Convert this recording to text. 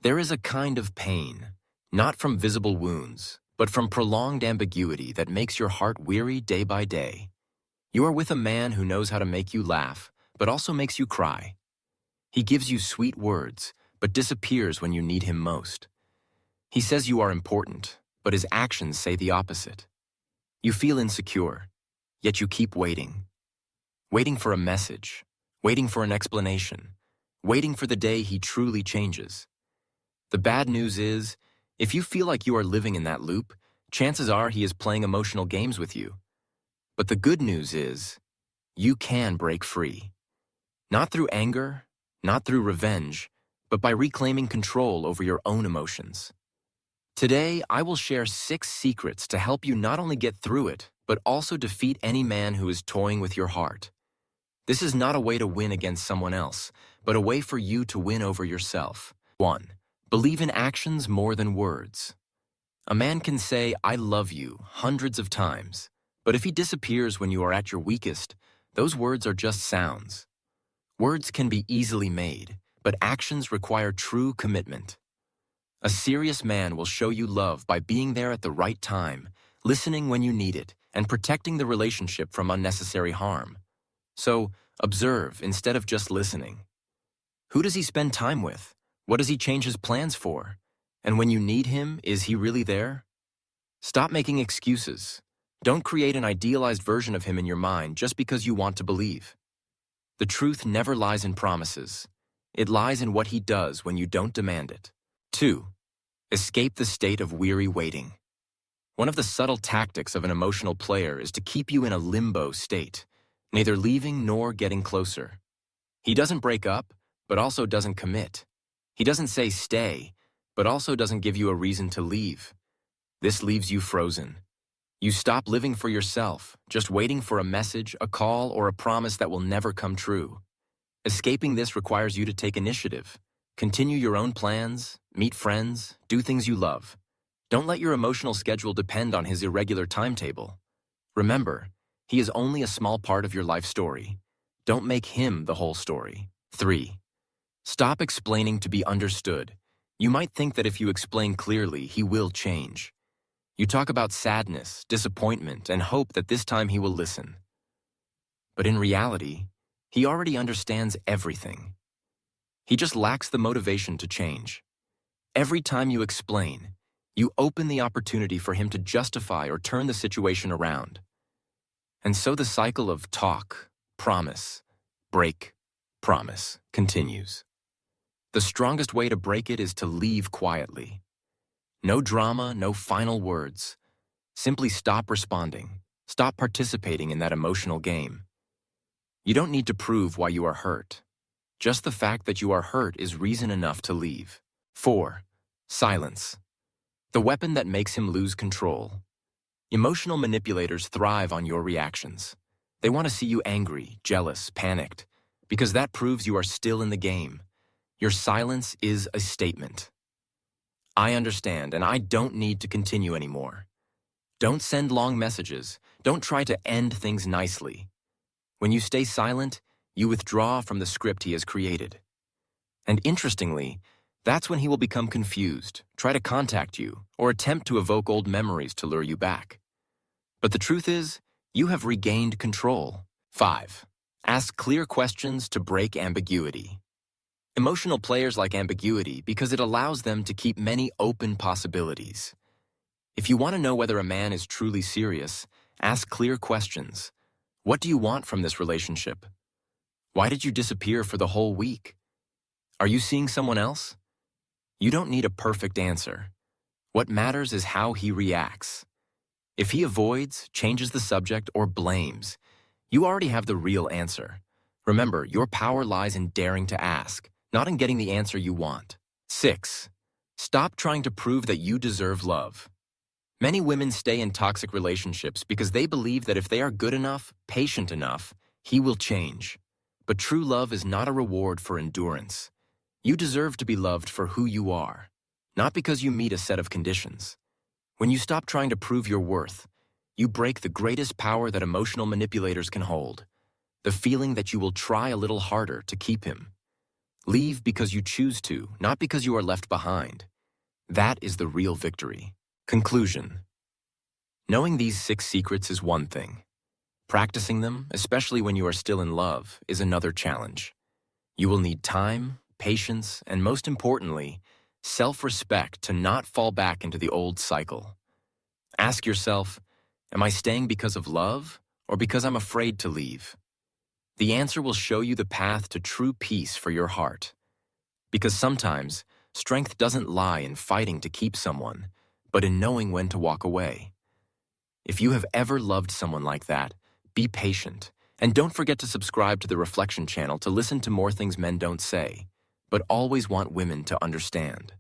There is a kind of pain, not from visible wounds, but from prolonged ambiguity that makes your heart weary day by day. You are with a man who knows how to make you laugh, but also makes you cry. He gives you sweet words, but disappears when you need him most. He says you are important, but his actions say the opposite. You feel insecure, yet you keep waiting. Waiting for a message, waiting for an explanation, waiting for the day he truly changes. The bad news is, if you feel like you are living in that loop, chances are he is playing emotional games with you. But the good news is, you can break free. Not through anger, not through revenge, but by reclaiming control over your own emotions. Today, I will share 6 secrets to help you not only get through it, but also defeat any man who is toying with your heart. This is not a way to win against someone else, but a way for you to win over yourself. 1. Believe in actions more than words. A man can say, "I love you," hundreds of times, but if he disappears when you are at your weakest, those words are just sounds. Words can be easily made, but actions require true commitment. A serious man will show you love by being there at the right time, listening when you need it, and protecting the relationship from unnecessary harm. So, observe instead of just listening. Who does he spend time with? What does he change his plans for? And when you need him, is he really there? Stop making excuses. Don't create an idealized version of him in your mind just because you want to believe. The truth never lies in promises. It lies in what he does when you don't demand it. 2. Escape the state of weary waiting. One of the subtle tactics of an emotional player is to keep you in a limbo state, neither leaving nor getting closer. He doesn't break up, but also doesn't commit. He doesn't say stay, but also doesn't give you a reason to leave. This leaves you frozen. You stop living for yourself, just waiting for a message, a call, or a promise that will never come true. Escaping this requires you to take initiative. Continue your own plans, meet friends, do things you love. Don't let your emotional schedule depend on his irregular timetable. Remember, he is only a small part of your life story. Don't make him the whole story. 3. Stop explaining to be understood. You might think that if you explain clearly, he will change. You talk about sadness, disappointment, and hope that this time he will listen. But in reality, he already understands everything. He just lacks the motivation to change. Every time you explain, you open the opportunity for him to justify or turn the situation around. And so the cycle of talk, promise, break, promise continues. The strongest way to break it is to leave quietly. No drama, no final words. Simply stop responding. Stop participating in that emotional game. You don't need to prove why you are hurt. Just the fact that you are hurt is reason enough to leave. 4. Silence. The weapon that makes him lose control. Emotional manipulators thrive on your reactions. They want to see you angry, jealous, panicked, because that proves you are still in the game. Your silence is a statement. I understand, and I don't need to continue anymore. Don't send long messages. Don't try to end things nicely. When you stay silent, you withdraw from the script he has created. And interestingly, that's when he will become confused, try to contact you, or attempt to evoke old memories to lure you back. But the truth is, you have regained control. 5. Ask clear questions to break ambiguity. Emotional players like ambiguity because it allows them to keep many open possibilities. If you want to know whether a man is truly serious, ask clear questions. What do you want from this relationship? Why did you disappear for the whole week? Are you seeing someone else? You don't need a perfect answer. What matters is how he reacts. If he avoids, changes the subject, or blames, you already have the real answer. Remember, your power lies in daring to ask, not in getting the answer you want. 6. Stop trying to prove that you deserve love. Many women stay in toxic relationships because they believe that if they are good enough, patient enough, he will change. But true love is not a reward for endurance. You deserve to be loved for who you are, not because you meet a set of conditions. When you stop trying to prove your worth, you break the greatest power that emotional manipulators can hold, the feeling that you will try a little harder to keep him. Leave because you choose to, not because you are left behind. That is the real victory. Conclusion. Knowing these 6 secrets is one thing. Practicing them, especially when you are still in love, is another challenge. You will need time, patience, and most importantly, self-respect to not fall back into the old cycle. Ask yourself, am I staying because of love or because I'm afraid to leave? The answer will show you the path to true peace for your heart. Because sometimes, strength doesn't lie in fighting to keep someone, but in knowing when to walk away. If you have ever loved someone like that, be patient, and don't forget to subscribe to the Reflection channel to listen to more things men don't say, but always want women to understand.